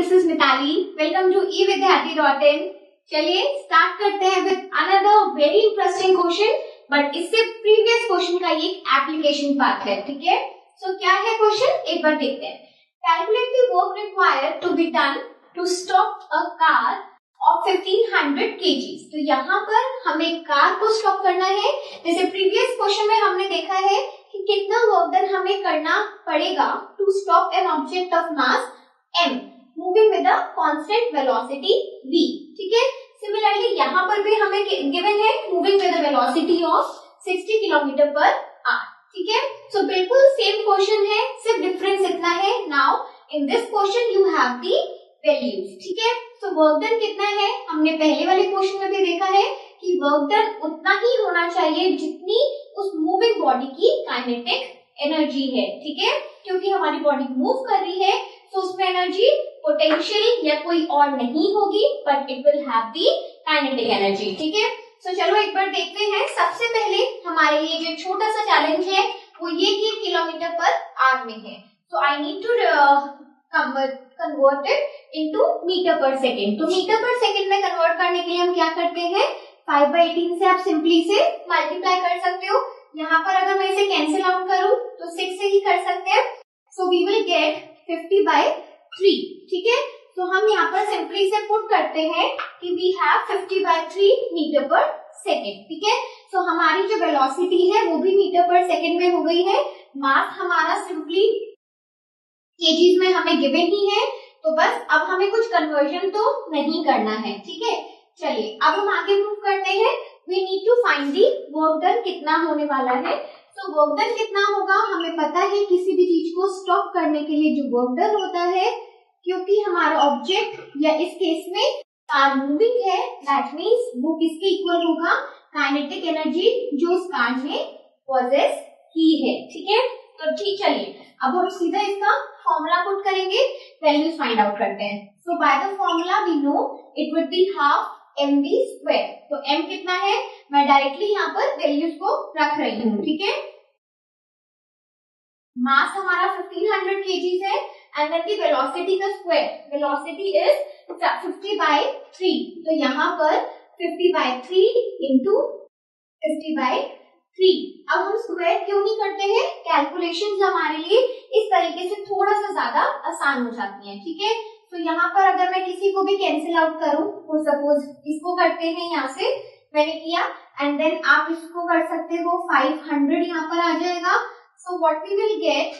This is Mitali. Welcome to evidyarthi.in। चलिए start करते हैं with another very interesting question, but इससे प्रीवियस क्वेश्चन का ये एप्लीकेशन पार्ट है, ठीक है। सो क्या है क्वेश्चन, एक बार देखते हैं। Calculate the work required to be done to stop a car of 1500 kgs। तो यहाँ पर हमें कार को स्टॉप करना है। जैसे प्रीवियस क्वेश्चन में हमने देखा है कि कितना वर्क डन हमें करना पड़ेगा to stop an object of mass m moving with a constant velocity v, ठीक है। सिमिलरली यहाँ पर भी हमें गिवन है moving with a velocity of 60 kilometre per hour, ठीक है। सो बिल्कुल सेम क्वेश्चन है, सिर्फ डिफरेंस इतना है, now in this question you have the values, ठीक है। सो वर्क डन कितना है, हमने पहले वाले क्वेश्चन में भी देखा है कि वर्क डन उतना ही होना चाहिए जितनी उस मूविंग बॉडी की काइनेटिक एनर्जी है, ठीक है। क्योंकि हमारी बॉडी मूव कर रही है तो उसमें एनर्जी पोटेंशियल या कोई और नहीं होगी, but it will have the kinetic energy, ठीक है। सो चलो एक बार देखते हैं। सबसे पहले हमारे लिए जो छोटा सा चैलेंज है वो ये कि किलोमीटर पर आवर में है। So I need to convert it into metre per second. तो मीटर पर सेकेंड में कन्वर्ट करने के लिए हम क्या करते हैं, 5/18 से आप सिंपली से मल्टीप्लाई कर सकते हो। यहाँ पर अगर मैं इसे कैंसिल आउट करूं तो 6 से ही कर सकते हैं। सो वी विल गेट 50/3, ठीक है। तो हम यहाँ पर सिंपली से पुट करते हैं कि we have 50/3 metre per second, ठीक है। सो हमारी जो वेलोसिटी है वो भी मीटर पर सेकेंड में हो गई है। मास हमारा सिंपली केजीज में हमें गिवन ही है, तो बस अब हमें कुछ कन्वर्जन तो नहीं करना है, ठीक है। चलिए अब हम आगे मूव करते हैं। We need to find the work done कितना होने वाला है। तो वर्क डन कितना होगा, हमें पता है किसी भी चीज को स्टॉप करने के लिए जो वर्क डन होता है, क्योंकि हमारा ऑब्जेक्ट या इस केस में कार मूविंग है, दैट मीन्स वो किसके इक्वल होगा, काइनेटिक एनर्जी जो उस कार ने पॉजेस की है, ठीक है। तो ठीक, चलिए अब हम सीधा इसका फॉर्मूला पुट करेंगे, वैल्यूज फाइंड आउट करते हैं। So by the formula we know it would be half mv square. तो m कितना है, मैं डायरेक्टली यहाँ पर वैल्यूज को रख रही हूँ, ठीक है। मास हमारा 1500 kg है एंड देन द वेलोसिटी का स्क्वायर, वेलोसिटी इज 50/3। तो यहाँ पर 50/3 इंटू 50/3। अब हम स्क्वायर क्यों नहीं करते हैं, कैलकुलेशंस हमारे लिए इस तरीके से थोड़ा सा ज्यादा आसान हो जाती है, ठीक है। तो यहाँ पर अगर मैं किसी को भी कैंसिल आउट करूं, तो सपोज इसको करते हैं, यहाँ से मैंने किया एंड देन आप इसको कर सकते हो, 500 यहाँ पर आ जाएगा। So what we will get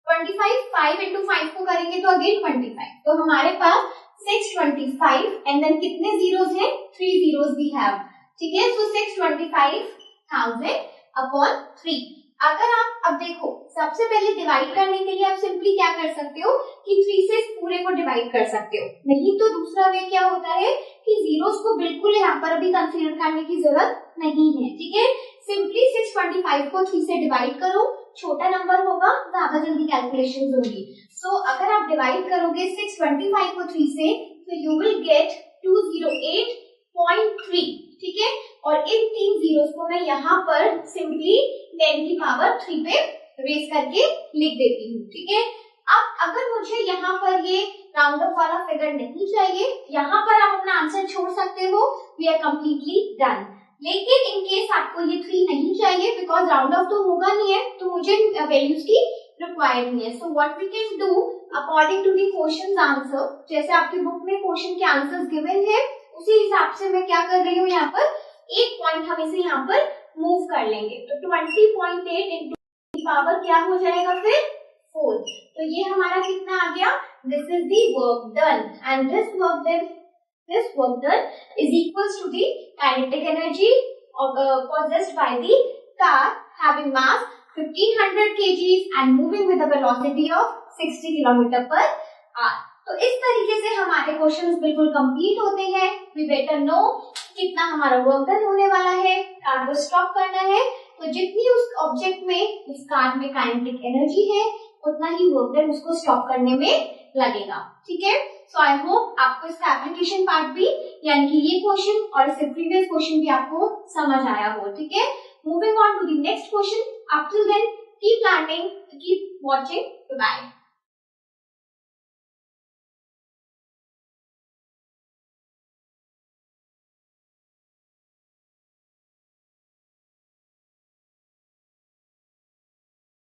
25, 5 into 5 को करेंगे तो अगेन 25। तो हमारे पास 625 एंड देन कितने जीरोस हैं, 3 जीरोस वी हैव, ठीक है। So 625,000 upon 3। अगर आप अब देखो, सबसे पहले डिवाइड करने के लिए आप सिंपली क्या कर सकते हो कि 3 से इस पूरे को डिवाइड कर सकते हो, नहीं तो दूसरा वे क्या होता है कि जीरोस को बिल्कुल यहाँ पर अभी कंसीडर करने की जरूरत नहीं है, ठीक है। सिंपली 625 को 3 से डिवाइड करो, छोटा नंबर होगा, ज्यादा जल्दी कैलकुलेशन होगी। सो अगर आप डिवाइड करोगे 625 को 3 से, तो यू विल गेट 208.3, ठीक है। और इन 3 जीरोस को मैं यहाँ पर सिंपली 10 की पावर 3 पे रेज करके लिख देती हूँ, ठीक है। अब अगर मुझे यहाँ पर ये राउंड ऑफ वाला फिगर नहीं चाहिए, यहाँ पर आप अपना आंसर छोड़ सकते हो, वी आर कंप्लीटली डन। लेकिन इन केस आपको ये 3 नहीं चाहिए, बिकॉज राउंड ऑफ तो होगा नहीं है, तो मुझे वैल्यूज की रिक्वायर्ड नहीं है। So what we can do according to the question answer, जैसे आपकी बुक में क्वेश्चन के आंसर्स गिवन है, उसी हिसाब से मैं क्या कर रही हूँ, यहाँ पर एक पॉइंट हम इसे यहाँ पर मूव कर लेंगे। तो 20.8 इंटू पावर क्या हो जाएगा फिर 4। तो ये हमारा कितना आ गया, this is the work done and this work done is equals to the kinetic energy possessed by the car having mass 1500 kgs and moving with a velocity of 60 km per hour। तो इस तरीके से हमारे questions बिल्कुल complete होते हैं। We better no कितना हमारा वर्क डन होने वाला है, कार को स्टॉप करना है, तो जितनी उस ऑब्जेक्ट में, इस कार में काइनेटिक एनर्जी है, उतना ही वर्क डन उसको स्टॉप करने में लगेगा, ठीक है। सो आई होप आपको इसका एप्लीकेशन पार्ट भी, यानी कि ये क्वेश्चन और इससे प्रीवियस क्वेश्चन भी आपको समझ आया हो, ठीक है। Moving on to the next question, up till then keep learning, keep watching, bye.